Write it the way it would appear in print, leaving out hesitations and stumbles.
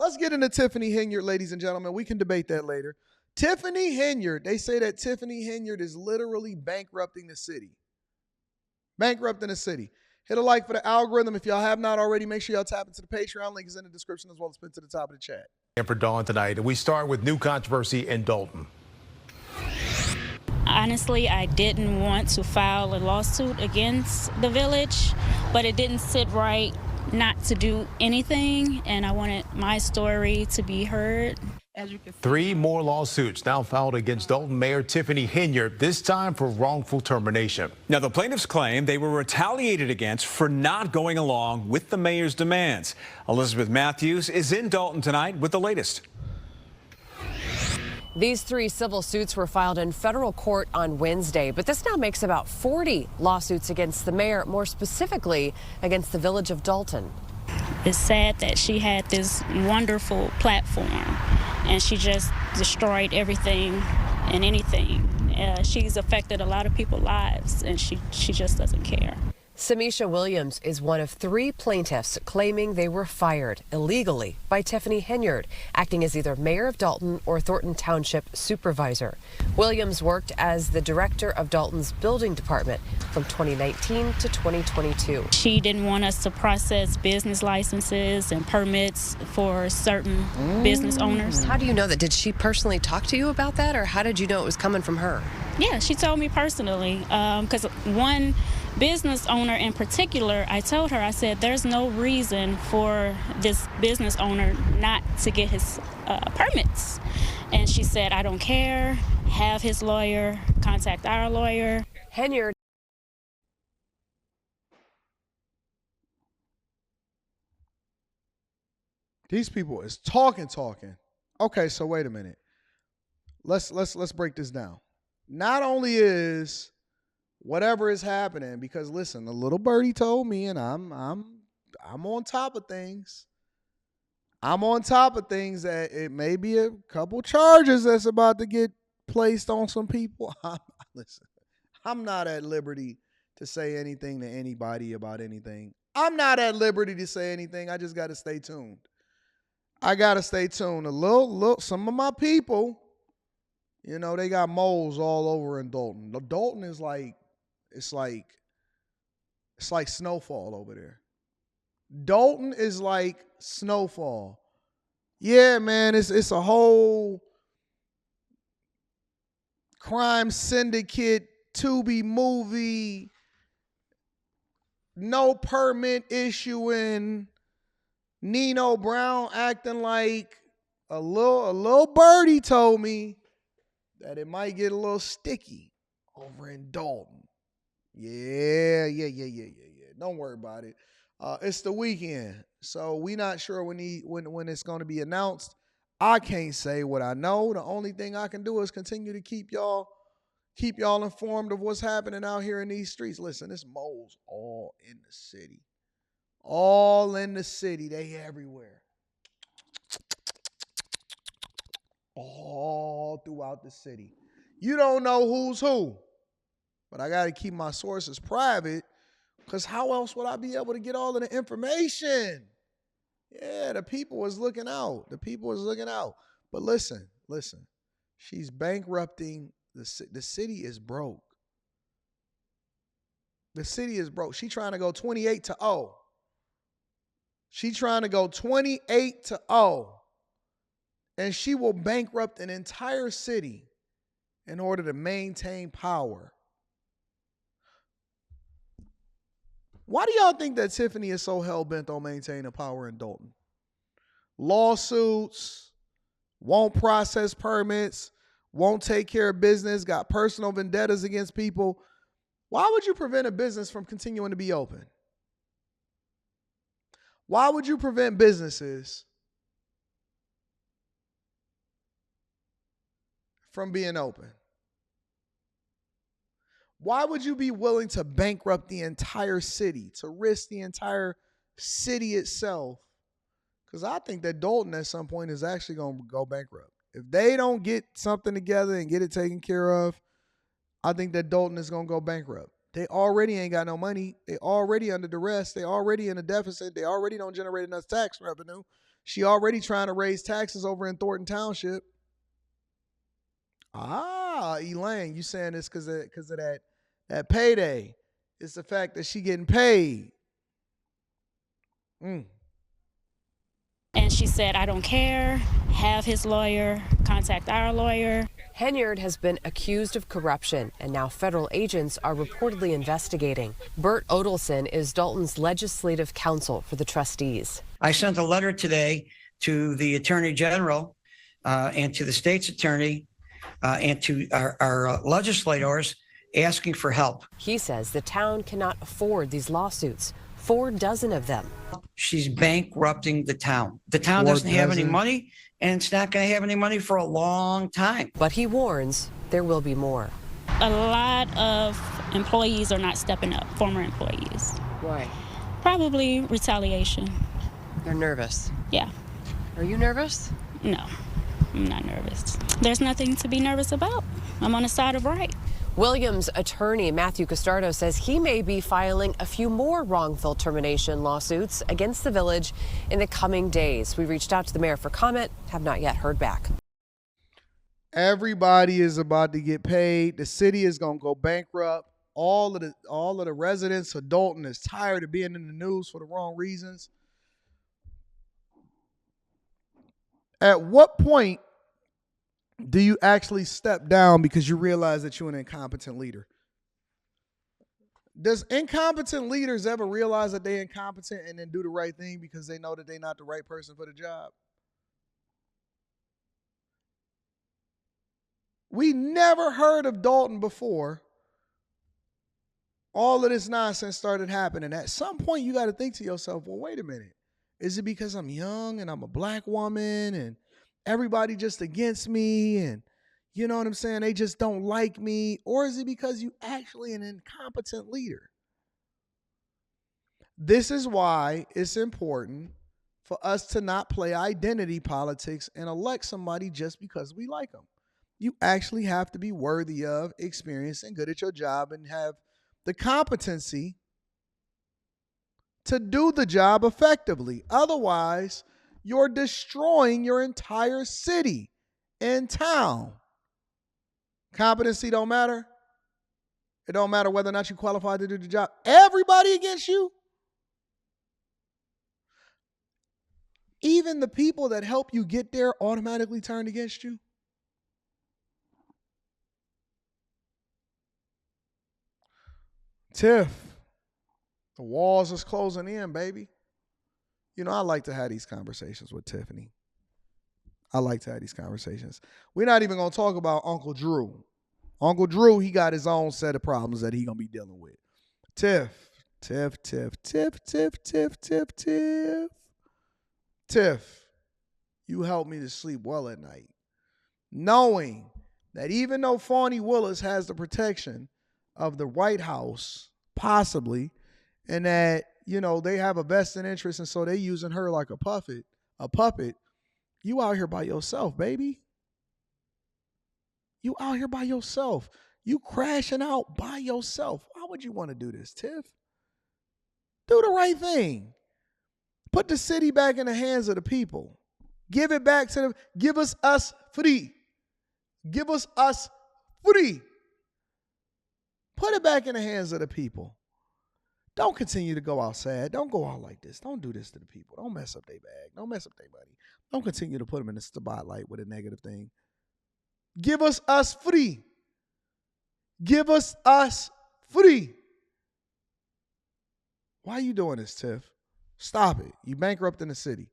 let's get into Tiffany Henyard, ladies and gentlemen. We can debate that later. Tiffany Henyard, they say that Tiffany Henyard is literally bankrupting the city. Bankrupting the city. Hit a like for the algorithm. If y'all have not already, make sure y'all tap into the Patreon. Link is in the description as well as pinned to the top of the chat. And for Dawn tonight, we start with new controversy in Dalton. Honestly, I didn't want to file a lawsuit against the village, but it didn't sit right not to do anything, and I wanted my story to be heard. Three more lawsuits now filed against Dalton Mayor Tiffany Henyard, this time for wrongful termination. Now, the plaintiffs claim they were retaliated against for not going along with the mayor's demands. Elizabeth Matthews is in Dalton tonight with the latest. These three civil suits were filed in federal court on Wednesday, but this now makes about 40 lawsuits against the mayor, more specifically against the village of Dalton. It's sad that she had this wonderful platform and she just destroyed everything and anything. She's affected a lot of people's lives and she just doesn't care. Samisha Williams is one of three plaintiffs claiming they were fired illegally by Tiffany Henyard, acting as either mayor of Dalton or Thornton Township supervisor. Williams worked as the director of Dalton's building department from 2019 to 2022. She didn't want us to process business licenses and permits for certain business owners. How do you know that? Did she personally talk to you about that, or how did you know it was coming from her? Yeah, she told me personally, because one business owner in particular, I told her, I said, there's no reason for this business owner not to get his permits. And she said, I don't care, have his lawyer, contact our lawyer. Henyard. These people is talking. Okay, so wait a minute. Let's break this down. Not only is whatever is happening, because listen, the little birdie told me, and I'm on top of things. I'm on top of things that it may be a couple charges that's about to get placed on some people. Listen, I'm not at liberty to say anything to anybody about anything. I'm not at liberty to say anything. I just got to stay tuned. A little, some of my people, you know, they got moles all over in Dalton. Dalton is like, it's like snowfall over there. Dalton is like snowfall. Yeah, man, it's a whole crime syndicate, Tubi movie, no permit issuing, Nino Brown acting like a little birdie told me that it might get a little sticky over in Dalton. Yeah. Don't worry about it. It's the weekend, so we not sure when it's going to be announced. I can't say what I know. The only thing I can do is continue to keep y'all informed of what's happening out here in these streets. Listen, this moles all in the city. All in the city. They everywhere. All throughout the city. You don't know who's who. But I got to keep my sources private, because how else would I be able to get all of the information? Yeah, the people was looking out. But listen. She's bankrupting. The city is broke. The city is broke. She's trying to go 28-0. She's trying to go 28-0. And she will bankrupt an entire city in order to maintain power. Why do y'all think that Tiffany is so hell-bent on maintaining power in Dalton? Lawsuits, won't process permits, won't take care of business, got personal vendettas against people. Why would you prevent a business from continuing to be open? Why would you prevent businesses from being open? Why would you be willing to bankrupt the entire city, to risk the entire city itself? Because I think that Dalton at some point is actually going to go bankrupt. If they don't get something together and get it taken care of, I think that Dalton is going to go bankrupt. They already ain't got no money. They already under duress. They already in a deficit. They already don't generate enough tax revenue. She already trying to raise taxes over in Thornton Township. Elaine, you saying this because of that payday. It's the fact that she getting paid. And she said, I don't care, have his lawyer, contact our lawyer. Henyard has been accused of corruption, and now federal agents are reportedly investigating. Bert Odelson is Dalton's legislative counsel for the trustees. I sent a letter today to the Attorney General and to the state's attorney and to our legislators asking for help. He says the town cannot afford these lawsuits, 4 dozen of them. She's bankrupting the town. The town doesn't have any money, and it's not going to have any money for a long time. But he warns there will be more. A lot of employees are not stepping up, former employees. Why? Probably retaliation. They're nervous. Yeah. Are you nervous? No, I'm not nervous. There's nothing to be nervous about. I'm on the side of right. Williams' attorney, Matthew Costardo, says he may be filing a few more wrongful termination lawsuits against the village in the coming days. We reached out to the mayor for comment, have not yet heard back. Everybody is about to get paid. The city is going to go bankrupt. All of the residents of Dalton is tired of being in the news for the wrong reasons. At what point do you actually step down because you realize that you're an incompetent leader? Does incompetent leaders ever realize that they're incompetent and then do the right thing because they know that they're not the right person for the job? We never heard of Dalton before all of this nonsense started happening. At some point, you got to think to yourself, well, wait a minute. Is it because I'm young and I'm a black woman and everybody just against me and you know what I'm saying? They just don't like me. Or is it because you actually an incompetent leader? This is why it's important for us to not play identity politics and elect somebody just because we like them. You actually have to be worthy of, experienced, and good at your job and have the competency to do the job effectively. Otherwise, you're destroying your entire city and town. Competency don't matter. It don't matter whether or not you qualified to do the job. Everybody against you. Even the people that help you get there automatically turned against you. Tiff, the walls is closing in, baby. You know, I like to have these conversations with Tiffany. I like to have these conversations. We're not even going to talk about Uncle Drew. Uncle Drew, he got his own set of problems that he going to be dealing with. Tiff. Tiff, you helped me to sleep well at night. Knowing that even though Fawny Willis has the protection of the White House, possibly, and that, you know, they have a vested interest and so they using her like a puppet, you out here by yourself, baby. You out here by yourself. You crashing out by yourself. Why would you want to do this, Tiff? Do the right thing. Put the city back in the hands of the people. Give it back to them. Give us free. Give us free. Put it back in the hands of the people. Don't continue to go out sad. Don't go out like this. Don't do this to the people. Don't mess up their bag. Don't mess up their money. Don't continue to put them in the spotlight with a negative thing. Give us free. Give us free. Why are you doing this, Tiff? Stop it. You bankrupting the city.